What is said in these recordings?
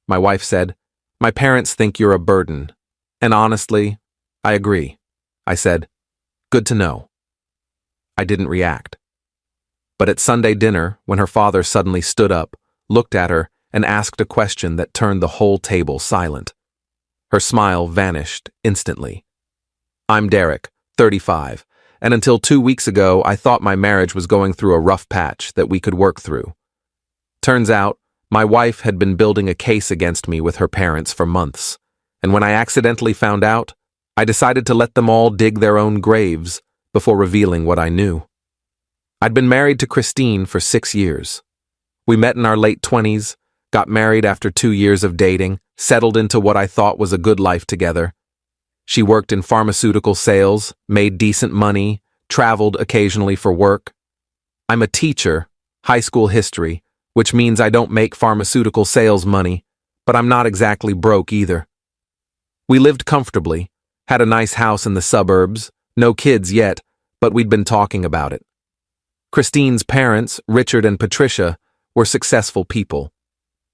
my wife said. My parents think you're a burden. And honestly, I agree. I said, good to know. I didn't react. But at Sunday dinner, when her father suddenly stood up, looked at her, and asked a question that turned the whole table silent, her smile vanished instantly. I'm Derek, 35, and until 2 weeks ago, I thought my marriage was going through a rough patch that we could work through. Turns out, my wife had been building a case against me with her parents for months, and when I accidentally found out, I decided to let them all dig their own graves before revealing what I knew. I'd been married to Christine for 6 years. We met in our late 20s, got married after 2 years of dating, settled into what I thought was a good life together. She worked in pharmaceutical sales, made decent money, traveled occasionally for work. I'm a teacher, high school history, which means I don't make pharmaceutical sales money, but I'm not exactly broke either. We lived comfortably, had a nice house in the suburbs, no kids yet, but we'd been talking about it. Christine's parents, Richard and Patricia, were successful people.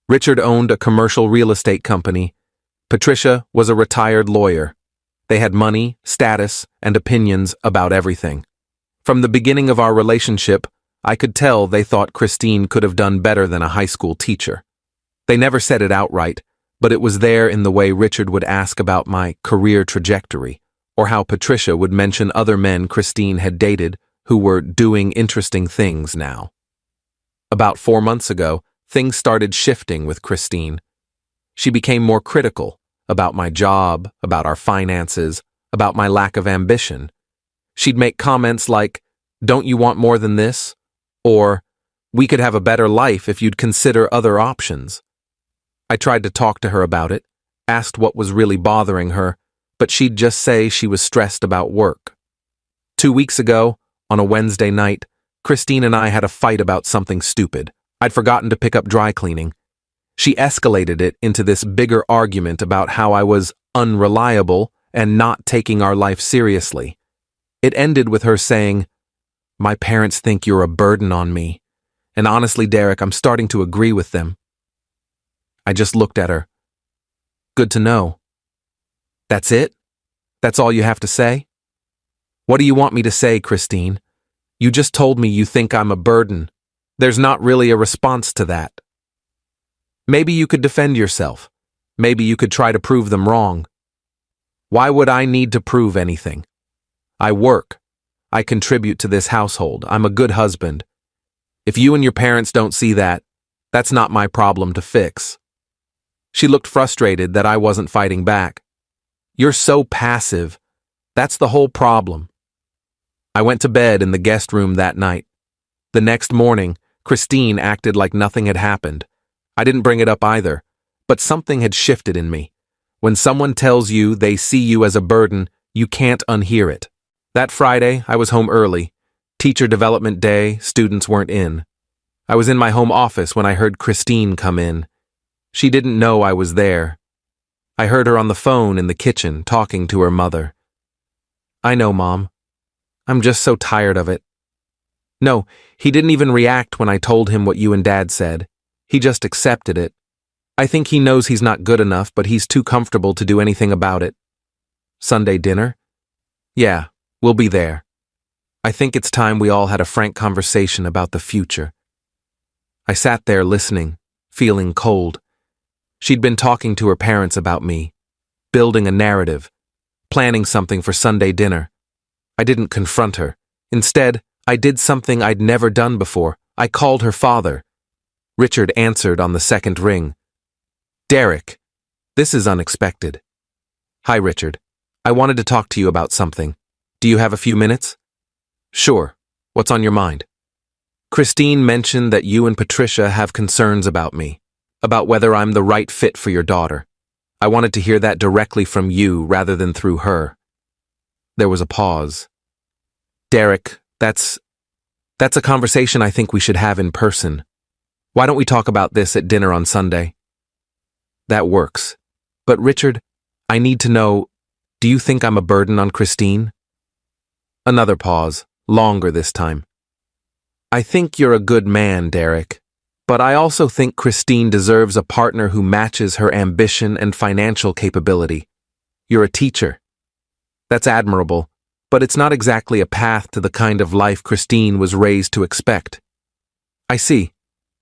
Richard owned a commercial real estate company. Patricia was a retired lawyer. They had money, status, and opinions about everything. From the beginning of our relationship, I could tell they thought Christine could have done better than a high school teacher. They never said it outright, but it was there in the way Richard would ask about my career trajectory, or how Patricia would mention other men Christine had dated who were doing interesting things now. About 4 months ago, things started shifting with Christine. She became more critical about my job, about our finances, about my lack of ambition. She'd make comments like, "Don't you want more than this?" Or, "We could have a better life if you'd consider other options." I tried to talk to her about it, asked what was really bothering her, but she'd just say she was stressed about work. 2 weeks ago, on a Wednesday night, Christine and I had a fight about something stupid. I'd forgotten to pick up dry cleaning. She escalated it into this bigger argument about how I was unreliable and not taking our life seriously. It ended with her saying, "My parents think you're a burden on me. And honestly, Derek, I'm starting to agree with them." I just looked at her. Good to know. That's it? That's all you have to say? What do you want me to say, Christine? You just told me you think I'm a burden. There's not really a response to that. Maybe you could defend yourself. Maybe you could try to prove them wrong. Why would I need to prove anything? I work. I contribute to this household. I'm a good husband. If you and your parents don't see that, that's not my problem to fix. She looked frustrated that I wasn't fighting back. You're so passive. That's the whole problem. I went to bed in the guest room that night. The next morning, Christine acted like nothing had happened. I didn't bring it up either, but something had shifted in me. When someone tells you they see you as a burden, you can't unhear it. That Friday, I was home early. Teacher development day, students weren't in. I was in my home office when I heard Christine come in. She didn't know I was there. I heard her on the phone in the kitchen talking to her mother. I know, Mom. I'm just so tired of it. No, he didn't even react when I told him what you and Dad said. He just accepted it. I think he knows he's not good enough, but he's too comfortable to do anything about it. Sunday dinner? Yeah, we'll be there. I think it's time we all had a frank conversation about the future. I sat there listening, feeling cold. She'd been talking to her parents about me, building a narrative, planning something for Sunday dinner. I didn't confront her. Instead, I did something I'd never done before. I called her father. Richard answered on the second ring. Derek, this is unexpected. Hi, Richard. I wanted to talk to you about something. Do you have a few minutes? Sure. What's on your mind? Christine mentioned that you and Patricia have concerns about me, about whether I'm the right fit for your daughter. I wanted to hear that directly from you rather than through her. There was a pause. Derek, that's a conversation I think we should have in person. Why don't we talk about this at dinner on Sunday? That works. But Richard, I need to know, do you think I'm a burden on Christine? Another pause, longer this time. I think you're a good man, Derek, But I also think Christine deserves a partner who matches her ambition and financial capability. You're a teacher. That's admirable, but it's not exactly a path to the kind of life Christine was raised to expect. I see.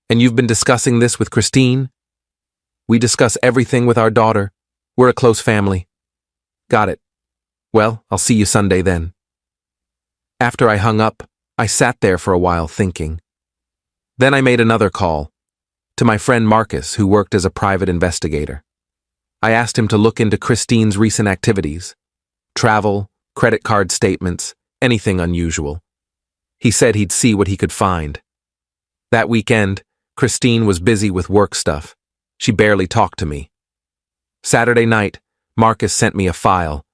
And you've been discussing this with Christine? We discuss everything with our daughter. We're a close family. Got it. Well, I'll see you Sunday then. After I hung up, I sat there for a while thinking. Then I made another call to my friend Marcus, who worked as a private investigator. I asked him to look into Christine's recent activities, travel, credit card statements, anything unusual. He said he'd see what he could find. That weekend, Christine was busy with work stuff. She barely talked to me. Saturday night, Marcus sent me a file.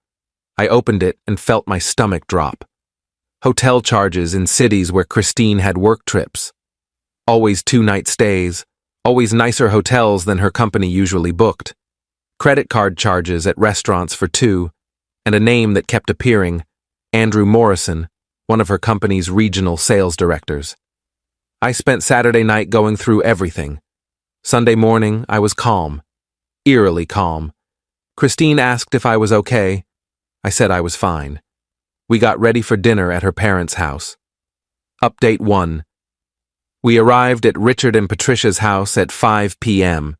I opened it and felt my stomach drop. Hotel charges in cities where Christine had work trips. Always 2-night stays, always nicer hotels than her company usually booked. Credit card charges at restaurants for two, and a name that kept appearing, Andrew Morrison, one of her company's regional sales directors. I spent Saturday night going through everything. Sunday morning, I was calm, eerily calm. Christine asked if I was okay. I said I was fine. We got ready for dinner at her parents' house. Update 1. We arrived at Richard and Patricia's house at 5 p.m.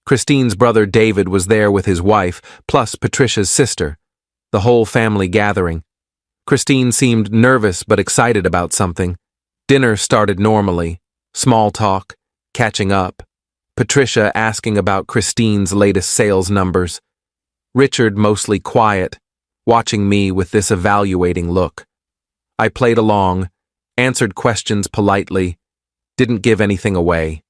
Christine's brother David was there with his wife, plus Patricia's sister. The whole family gathering. Christine seemed nervous but excited about something. Dinner started normally. Small talk, catching up. Patricia asking about Christine's latest sales numbers. Richard mostly quiet, watching me with this evaluating look. I played along, answered questions politely, didn't give anything away.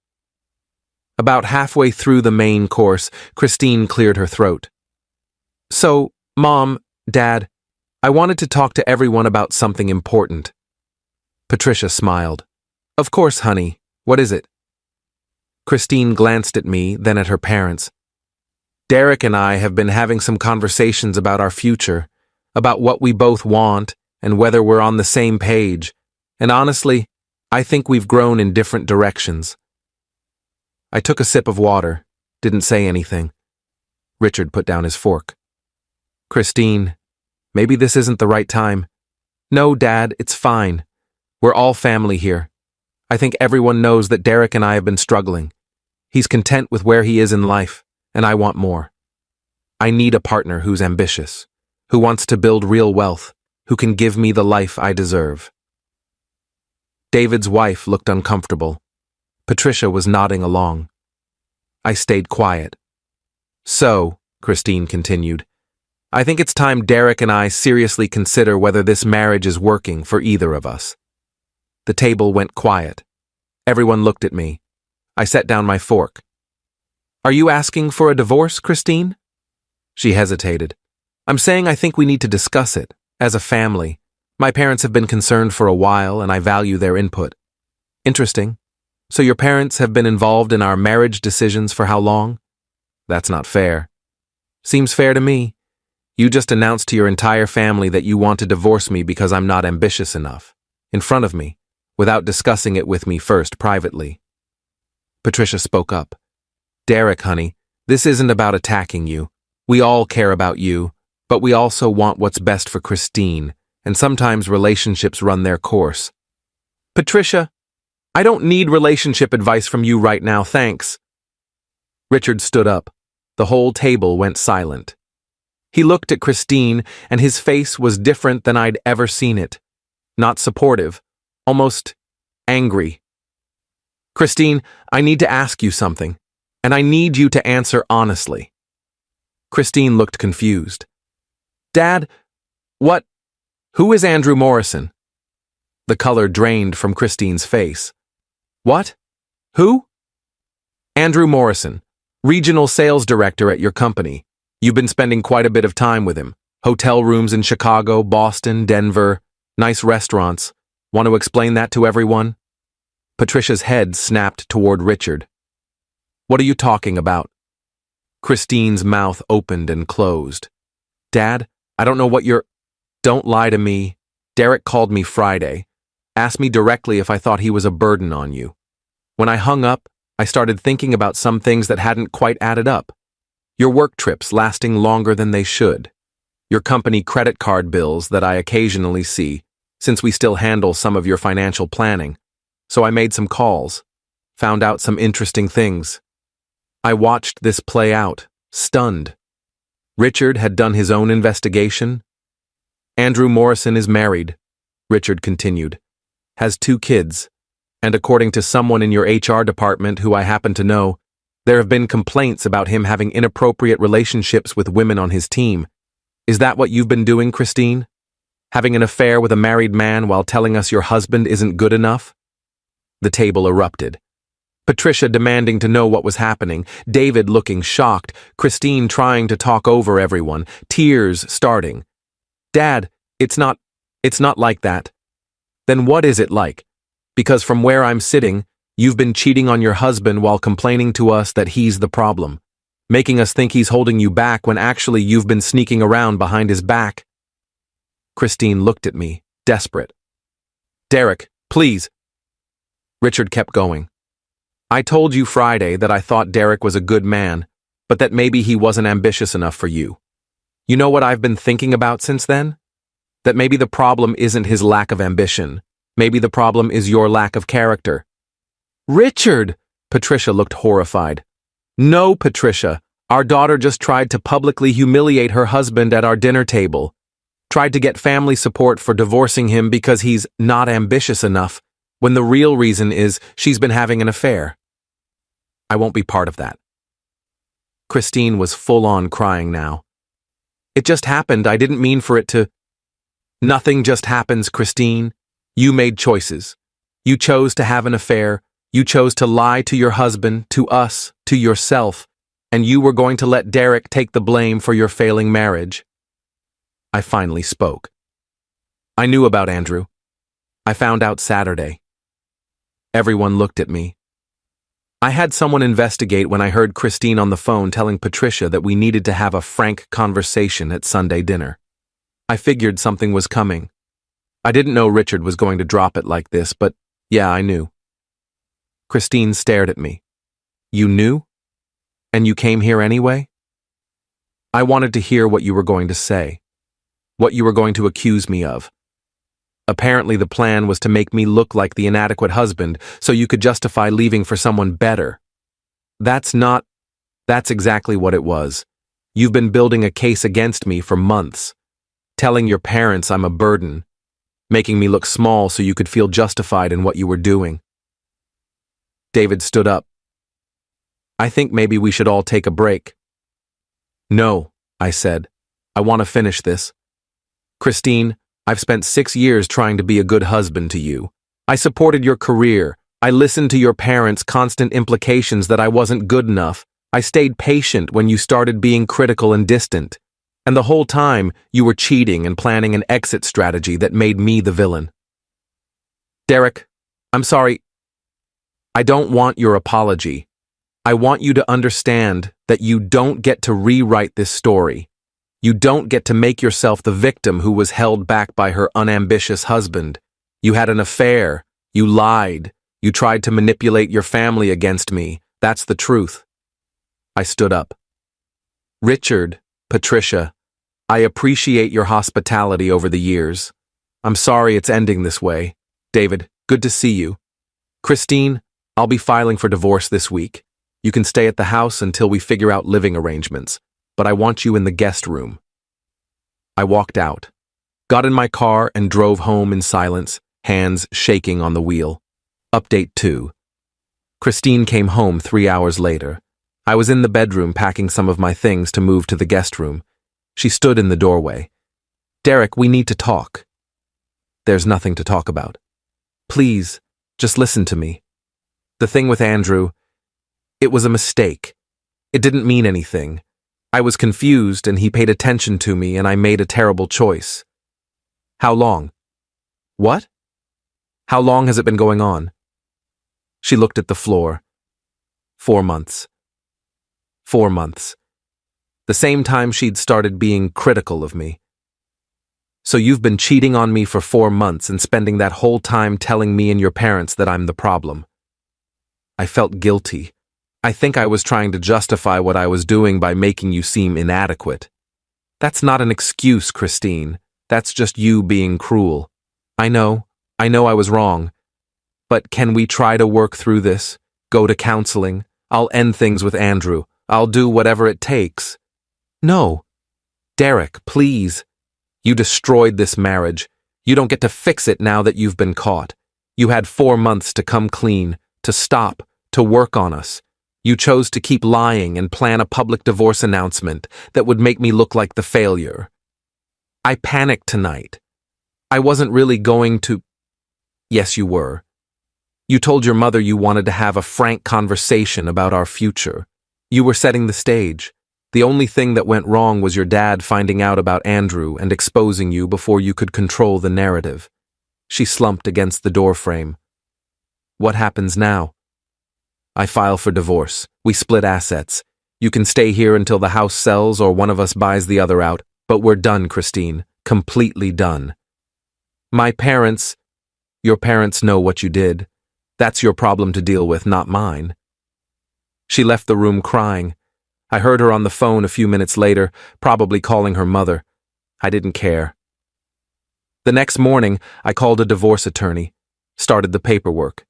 About halfway through the main course, Christine cleared her throat. So, Mom, Dad, I wanted to talk to everyone about something important. Patricia smiled. Of course, honey. What is it? Christine glanced at me, then at her parents. Derek and I have been having some conversations about our future, about what we both want and whether we're on the same page, and honestly, I think we've grown in different directions. I took a sip of water, didn't say anything. Richard put down his fork. Christine, maybe this isn't the right time. No, Dad, it's fine. We're all family here. I think everyone knows that Derek and I have been struggling. He's content with where he is in life, and I want more. I need a partner who's ambitious, who wants to build real wealth, who can give me the life I deserve. David's wife looked uncomfortable. Patricia was nodding along. I stayed quiet. So, Christine continued, I think it's time Derek and I seriously consider whether this marriage is working for either of us. The table went quiet. Everyone looked at me. I set down my fork. Are you asking for a divorce, Christine? She hesitated. I'm saying I think we need to discuss it, as a family. My parents have been concerned for a while, and I value their input. Interesting. So your parents have been involved in our marriage decisions for how long? That's not fair. Seems fair to me. You just announced to your entire family that you want to divorce me because I'm not ambitious enough. In front of me, without discussing it with me first privately. Patricia spoke up. Derek, honey, this isn't about attacking you. We all care about you, but we also want what's best for Christine, and sometimes relationships run their course. Patricia, I don't need relationship advice from you right now, thanks. Richard stood up. The whole table went silent. He looked at Christine, and his face was different than I'd ever seen it. Not supportive, almost angry. Christine, I need to ask you something, and I need you to answer honestly. Christine looked confused. Dad, what? Who is Andrew Morrison? The color drained from Christine's face. What? Who? Andrew Morrison, regional sales director at your company. You've been spending quite a bit of time with him. Hotel rooms in Chicago, Boston, Denver, nice restaurants. Want to explain that to everyone? Patricia's head snapped toward Richard. What are you talking about? Christine's mouth opened and closed. Dad, I don't know what you're... Don't lie to me. Derek called me Friday. Asked me directly if I thought he was a burden on you. When I hung up, I started thinking about some things that hadn't quite added up. Your work trips lasting longer than they should. Your company credit card bills that I occasionally see, since we still handle some of your financial planning. So I made some calls, found out some interesting things. I watched this play out, stunned. Richard had done his own investigation. Andrew Morrison is married, Richard continued, has 2 kids, and according to someone in your HR department who I happen to know, there have been complaints about him having inappropriate relationships with women on his team. Is that what you've been doing, Christine? Having an affair with a married man while telling us your husband isn't good enough? The table erupted. Patricia demanding to know what was happening, David looking shocked, Christine trying to talk over everyone, tears starting. Dad, it's not like that. Then what is it like? Because from where I'm sitting, you've been cheating on your husband while complaining to us that he's the problem, making us think he's holding you back when actually you've been sneaking around behind his back. Christine looked at me, desperate. Derek, please. Richard kept going. I told you Friday that I thought Derek was a good man, but that maybe he wasn't ambitious enough for you. You know what I've been thinking about since then? That maybe the problem isn't his lack of ambition. Maybe the problem is your lack of character. Richard! Patricia looked horrified. No, Patricia. Our daughter just tried to publicly humiliate her husband at our dinner table. Tried to get family support for divorcing him because he's not ambitious enough, when the real reason is she's been having an affair. I won't be part of that. Christine was full-on crying now. It just happened. I didn't mean for it to... Nothing just happens, Christine. You made choices. You chose to have an affair. You chose to lie to your husband, to us, to yourself, and you were going to let Derek take the blame for your failing marriage. I finally spoke. I knew about Andrew. I found out Saturday. Everyone looked at me. I had someone investigate when I heard Christine on the phone telling Patricia that we needed to have a frank conversation at Sunday dinner. I figured something was coming. I didn't know Richard was going to drop it like this, but yeah, I knew. Christine stared at me. You knew? And you came here anyway? I wanted to hear what you were going to say. What you were going to accuse me of. Apparently the plan was to make me look like the inadequate husband so you could justify leaving for someone better. That's exactly what it was. You've been building a case against me for months. Telling your parents I'm a burden. Making me look small so you could feel justified in what you were doing. David stood up. I think maybe we should all take a break. No, I said. I want to finish this. Christine, I've spent 6 years trying to be a good husband to you. I supported your career. I listened to your parents' constant implications that I wasn't good enough. I stayed patient when you started being critical and distant. And the whole time, you were cheating and planning an exit strategy that made me the villain. Derek, I'm sorry. I don't want your apology. I want you to understand that you don't get to rewrite this story. You don't get to make yourself the victim who was held back by her unambitious husband. You had an affair. You lied. You tried to manipulate your family against me. That's the truth. I stood up. Richard, Patricia, I appreciate your hospitality over the years. I'm sorry it's ending this way. David, good to see you. Christine, I'll be filing for divorce this week. You can stay at the house until we figure out living arrangements, but I want you in the guest room. I walked out, got in my car and drove home in silence, hands shaking on the wheel. Update 2. Christine came home 3 hours later. I was in the bedroom packing some of my things to move to the guest room. She stood in the doorway. Derek, we need to talk. There's nothing to talk about. Please, just listen to me. The thing with Andrew, it was a mistake. It didn't mean anything. I was confused and he paid attention to me and I made a terrible choice. How long? What? How long has it been going on? She looked at the floor. 4 months. 4 months. The same time she'd started being critical of me. So you've been cheating on me for 4 months and spending that whole time telling me and your parents that I'm the problem. I felt guilty. I think I was trying to justify what I was doing by making you seem inadequate. That's not an excuse, Christine. That's just you being cruel. I know I was wrong. But can we try to work through this? Go to counseling? I'll end things with Andrew. I'll do whatever it takes. No. Derek, please. You destroyed this marriage. You don't get to fix it now that you've been caught. You had 4 months to come clean, to stop, to work on us. You chose to keep lying and plan a public divorce announcement that would make me look like the failure. I panicked tonight. I wasn't really going to... Yes, you were. You told your mother you wanted to have a frank conversation about our future. You were setting the stage. The only thing that went wrong was your dad finding out about Andrew and exposing you before you could control the narrative. She slumped against the doorframe. What happens now? I file for divorce. We split assets. You can stay here until the house sells or one of us buys the other out, but we're done, Christine. Completely done. My parents... Your parents know what you did. That's your problem to deal with, not mine. She left the room crying. I heard her on the phone a few minutes later, probably calling her mother. I didn't care. The next morning, I called a divorce attorney, started the paperwork.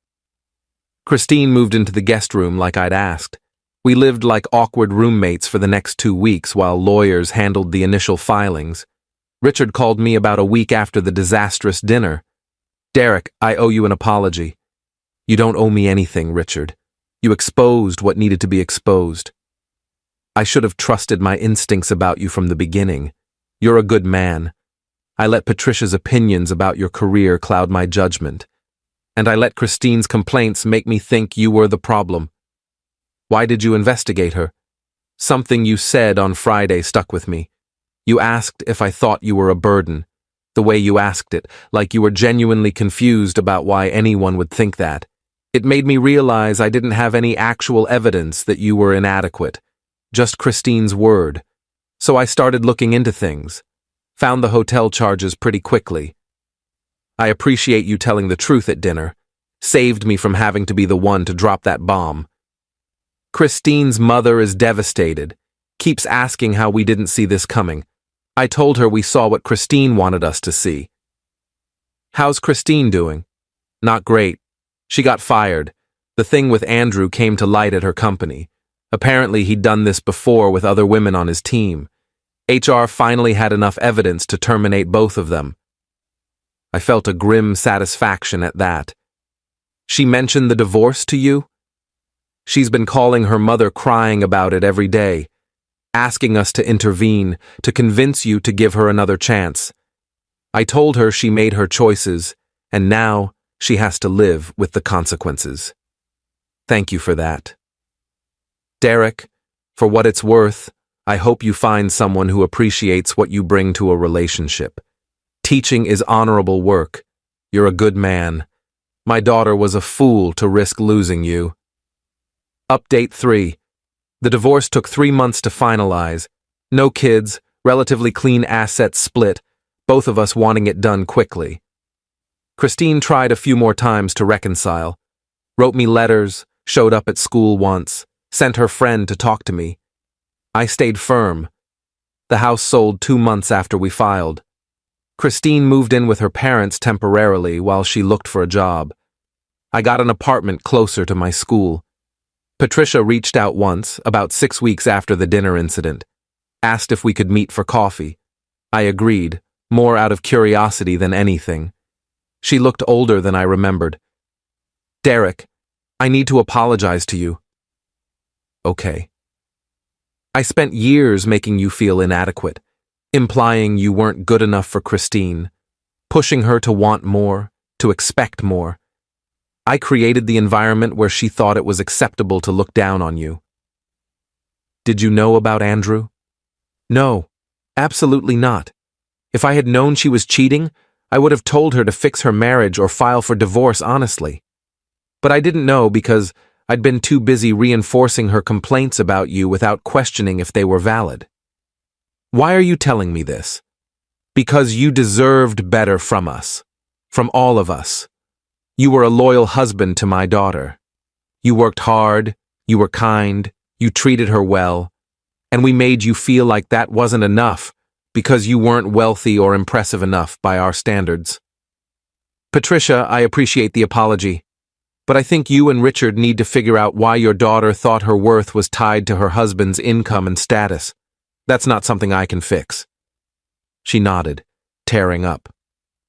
Christine moved into the guest room like I'd asked. We lived like awkward roommates for the next 2 weeks while lawyers handled the initial filings. Richard called me about a week after the disastrous dinner. Derek, I owe you an apology. You don't owe me anything, Richard. You exposed what needed to be exposed. I should have trusted my instincts about you from the beginning. You're a good man. I let Patricia's opinions about your career cloud my judgment. And I let Christine's complaints make me think you were the problem. Why did you investigate her? Something you said on Friday stuck with me. You asked if I thought you were a burden. The way you asked it, like you were genuinely confused about why anyone would think that. It made me realize I didn't have any actual evidence that you were inadequate. Just Christine's word. So I started looking into things. Found the hotel charges pretty quickly. I appreciate you telling the truth at dinner. Saved me from having to be the one to drop that bomb. Christine's mother is devastated. Keeps asking how we didn't see this coming. I told her we saw what Christine wanted us to see. How's Christine doing? Not great. She got fired. The thing with Andrew came to light at her company. Apparently he'd done this before with other women on his team. HR finally had enough evidence to terminate both of them. I felt a grim satisfaction at that. She mentioned the divorce to you? She's been calling her mother crying about it every day, asking us to intervene, to convince you to give her another chance. I told her she made her choices, and now she has to live with the consequences. Thank you for that. Derek, for what it's worth, I hope you find someone who appreciates what you bring to a relationship. Teaching is honorable work. You're a good man. My daughter was a fool to risk losing you. Update 3. The divorce took 3 months to finalize. No kids, relatively clean assets split, both of us wanting it done quickly. Christine tried a few more times to reconcile. Wrote me letters, showed up at school once, sent her friend to talk to me. I stayed firm. The house sold 2 months after we filed. Christine moved in with her parents temporarily while she looked for a job. I got an apartment closer to my school. Patricia reached out once, about 6 weeks after the dinner incident. Asked if we could meet for coffee. I agreed, more out of curiosity than anything. She looked older than I remembered. Derek, I need to apologize to you. Okay. I spent years making you feel inadequate, implying you weren't good enough for Christine, pushing her to want more, to expect more. I created the environment where she thought it was acceptable to look down on you. Did you know about Andrew? No, absolutely not. If I had known she was cheating, I would have told her to fix her marriage or file for divorce honestly. But I didn't know because I'd been too busy reinforcing her complaints about you without questioning if they were valid. Why are you telling me this? Because you deserved better from us. From all of us. You were a loyal husband to my daughter. You worked hard, you were kind, you treated her well, and we made you feel like that wasn't enough because you weren't wealthy or impressive enough by our standards. Patricia, I appreciate the apology, but I think you and Richard need to figure out why your daughter thought her worth was tied to her husband's income and status. That's not something I can fix. She nodded, tearing up.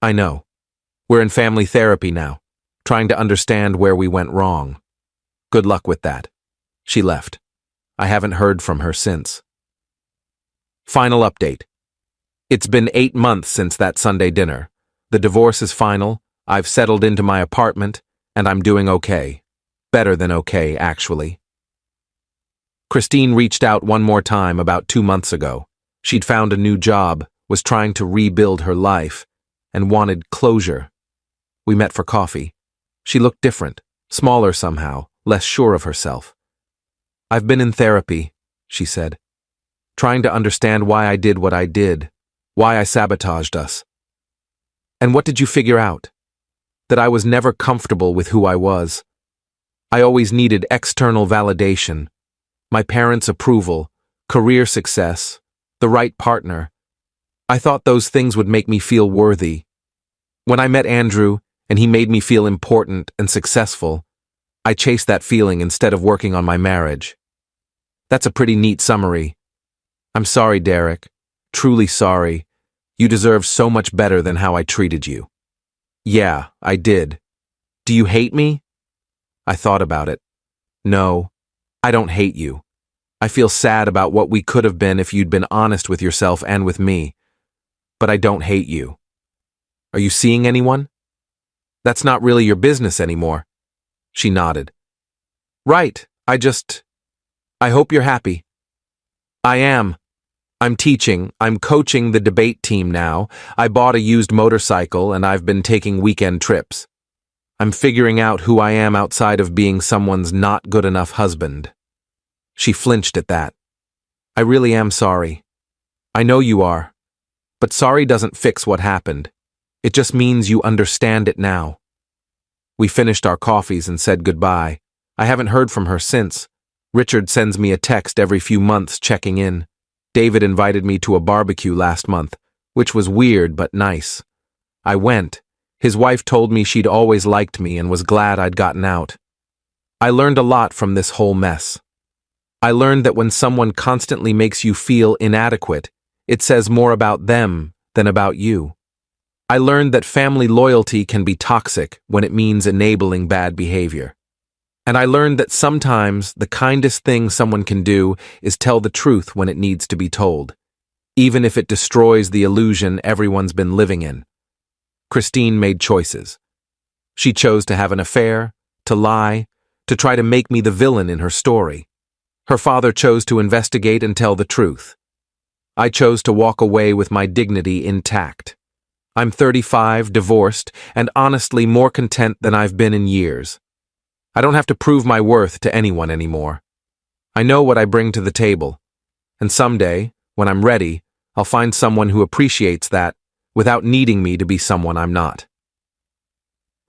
I know. We're in family therapy now, trying to understand where we went wrong. Good luck with that. She left. I haven't heard from her since. Final update. It's been 8 months since that Sunday dinner. The divorce is final, I've settled into my apartment, and I'm doing okay. Better than okay, actually. Christine reached out one more time about 2 months ago. She'd found a new job, was trying to rebuild her life, and wanted closure. We met for coffee. She looked different, smaller somehow, less sure of herself. I've been in therapy, she said, trying to understand why I did what I did, why I sabotaged us. And what did you figure out? That I was never comfortable with who I was. I always needed external validation, my parents' approval, career success, the right partner. I thought those things would make me feel worthy. When I met Andrew and he made me feel important and successful, I chased that feeling instead of working on my marriage. That's a pretty neat summary. I'm sorry, Derek. Truly sorry. You deserve so much better than how I treated you. Yeah, I did. Do you hate me? I thought about it. No, I don't hate you. I feel sad about what we could have been if you'd been honest with yourself and with me. But I don't hate you. Are you seeing anyone? That's not really your business anymore. She nodded. Right, I hope you're happy. I am. I'm teaching, I'm coaching the debate team now. I bought a used motorcycle and I've been taking weekend trips. I'm figuring out who I am outside of being someone's not good enough husband. She flinched at that. I really am sorry. I know you are. But sorry doesn't fix what happened. It just means you understand it now. We finished our coffees and said goodbye. I haven't heard from her since. Richard sends me a text every few months checking in. David invited me to a barbecue last month, which was weird but nice. I went. His wife told me she'd always liked me and was glad I'd gotten out. I learned a lot from this whole mess. I learned that when someone constantly makes you feel inadequate, it says more about them than about you. I learned that family loyalty can be toxic when it means enabling bad behavior. And I learned that sometimes the kindest thing someone can do is tell the truth when it needs to be told, even if it destroys the illusion everyone's been living in. Christine made choices. She chose to have an affair, to lie, to try to make me the villain in her story. Her father chose to investigate and tell the truth. I chose to walk away with my dignity intact. I'm 35, divorced, and honestly more content than I've been in years. I don't have to prove my worth to anyone anymore. I know what I bring to the table, and someday, when I'm ready, I'll find someone who appreciates that without needing me to be someone I'm not.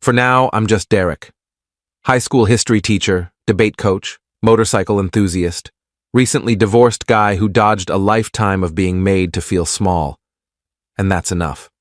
For now, I'm just Derek. High school history teacher, debate coach, motorcycle enthusiast, recently divorced guy who dodged a lifetime of being made to feel small. And that's enough.